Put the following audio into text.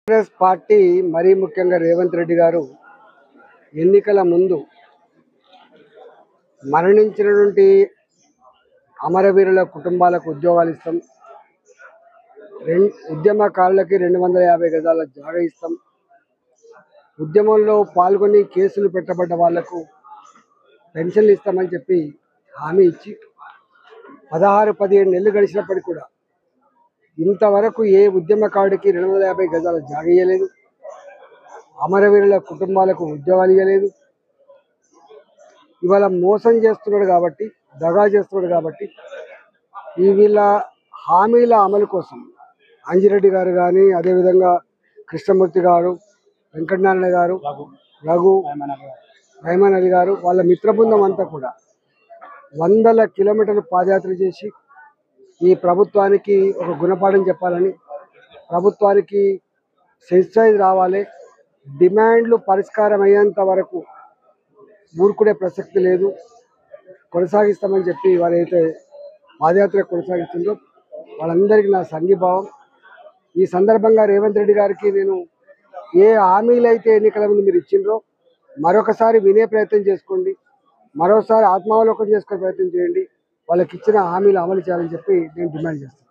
Congress party మరీ ముఖ్యంగా రేవంత్ రెడ్డి గారు ఎన్నికల ముందు మరణించినటువంటి అమరవీరుల కుటుంబాలకు ఉద్యోగాలు ఇస్తాం, ఉద్యమకారులకి 250 గజాల జాగా ఇస్తాం, ఉద్యమంలో పాల్గొని కేసులు పెట్టబడ్డ వాళ్లకు పెన్షన్లు ఇస్తామని చెప్పి హామీ ఇచ్చి 16-17 నెలలు గడిచినప్పటికీ కూడా ఇంతవరకు ఏ ఉద్యమకారుడికి 250 గజాల జాగా ఇవ్వలేదు, అమరవీరుల కుటుంబాలకు ఉద్యోగాలు ఇవ్వలేదు. ఇవాళ మోసం చేస్తున్నాడు కాబట్టి, దగా చేస్తున్నాడు కాబట్టి ఈ వీళ్ళ హామీల అమలు కోసం అంజిరెడ్డి గారు కానీ, అదేవిధంగా కృష్ణమూర్తి గారు, వెంకటనారాయణ గారు, రఘు రెహమాన్ అలీ గారు, వాళ్ళ మిత్ర బృందం అంతా కూడా వందల కిలోమీటర్లు పాదయాత్ర చేసి ఈ ప్రభుత్వానికి ఒక గుణపాఠం చెప్పాలని, ప్రభుత్వానికి సెన్సిటైజ్ రావాలి, డిమాండ్లు పరిష్కారం అయ్యేంత వరకు ఊరుకునే ప్రసక్తి లేదు, కొనసాగిస్తామని చెప్పి వారైతే పాదయాత్ర కొనసాగిస్తుందో వాళ్ళందరికీ నా సంఘీభావం. ఈ సందర్భంగా రేవంత్ రెడ్డి గారికి నేను ఏ హామీలు అయితే ఎన్నికల ముందు మీరు ఇచ్చిండ్రో మరొకసారి వినే ప్రయత్నం చేసుకోండి, మరోసారి ఆత్మావలోకం చేసుకునే ప్రయత్నం చేయండి, వాళ్ళకి ఇచ్చిన హామీలు అమలు చేయాలని చెప్పి నేను డిమాండ్ చేస్తాను.